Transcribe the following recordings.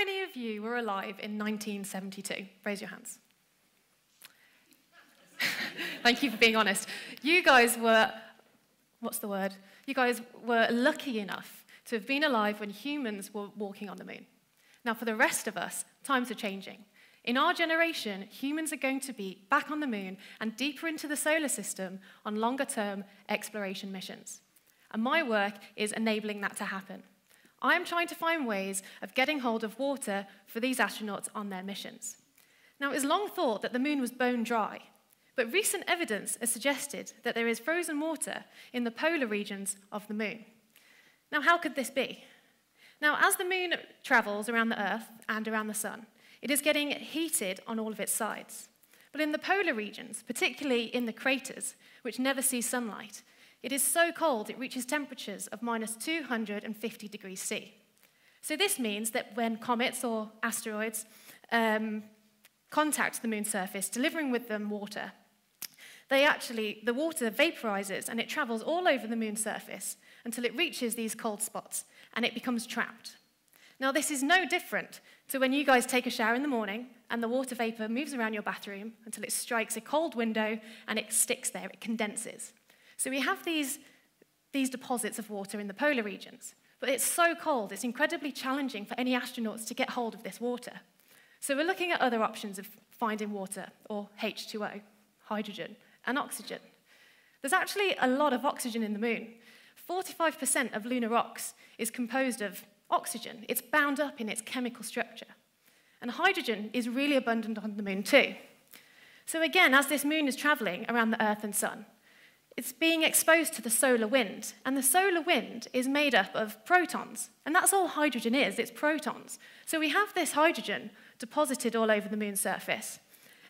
many of you were alive in 1972? Raise your hands. Thank you for being honest. You guys were, what's the word? You guys were lucky enough to have been alive when humans were walking on the moon. Now, for the rest of us, times are changing. In our generation, humans are going to be back on the moon and deeper into the solar system on longer-term exploration missions. And my work is enabling that to happen. I'm trying to find ways of getting hold of water for these astronauts on their missions. Now, it was long thought that the moon was bone dry, but recent evidence has suggested that there is frozen water in the polar regions of the moon. Now, how could this be? Now, as the moon travels around the Earth and around the sun, it is getting heated on all of its sides. But in the polar regions, particularly in the craters, which never see sunlight, it is so cold it reaches temperatures of minus 250 degrees C. So this means that when comets or asteroids contact the moon's surface, delivering with them water, the water vaporizes and it travels all over the moon's surface until it reaches these cold spots and it becomes trapped. Now, this is no different to when you guys take a shower in the morning and the water vapor moves around your bathroom until it strikes a cold window and it sticks there, it condenses. So we have these deposits of water in the polar regions, but it's so cold, it's incredibly challenging for any astronauts to get hold of this water. So we're looking at other options of finding water, or H2O, hydrogen, and oxygen. There's actually a lot of oxygen in the moon. 45% of lunar rocks is composed of oxygen. It's bound up in its chemical structure. And hydrogen is really abundant on the moon too. So again, as this moon is traveling around the Earth and sun, it's being exposed to the solar wind. And the solar wind is made up of protons. And that's all hydrogen is, it's protons. So we have this hydrogen deposited all over the moon's surface.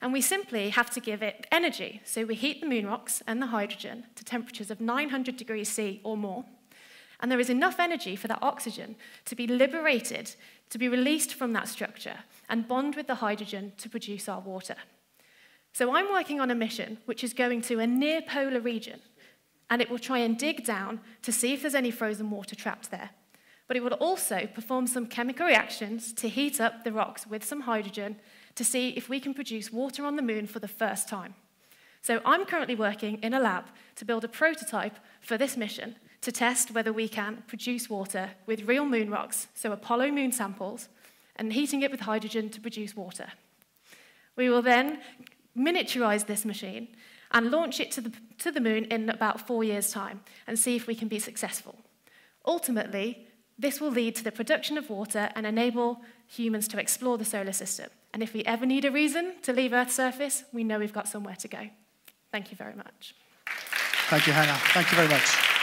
And we simply have to give it energy. So we heat the moon rocks and the hydrogen to temperatures of 900 degrees C or more. And there is enough energy for that oxygen to be liberated, to be released from that structure, and bond with the hydrogen to produce our water. So I'm working on a mission which is going to a near polar region, and it will try and dig down to see if there's any frozen water trapped there. But it will also perform some chemical reactions to heat up the rocks with some hydrogen to see if we can produce water on the moon for the first time. So I'm currently working in a lab to build a prototype for this mission to test whether we can produce water with real moon rocks, so Apollo moon samples, and heating it with hydrogen to produce water. We will then miniaturize this machine and launch it to the moon in about 4 years' time and see if we can be successful. Ultimately, this will lead to the production of water and enable humans to explore the solar system. And if we ever need a reason to leave Earth's surface, we know we've got somewhere to go. Thank you very much. Thank you, Hannah. Thank you very much.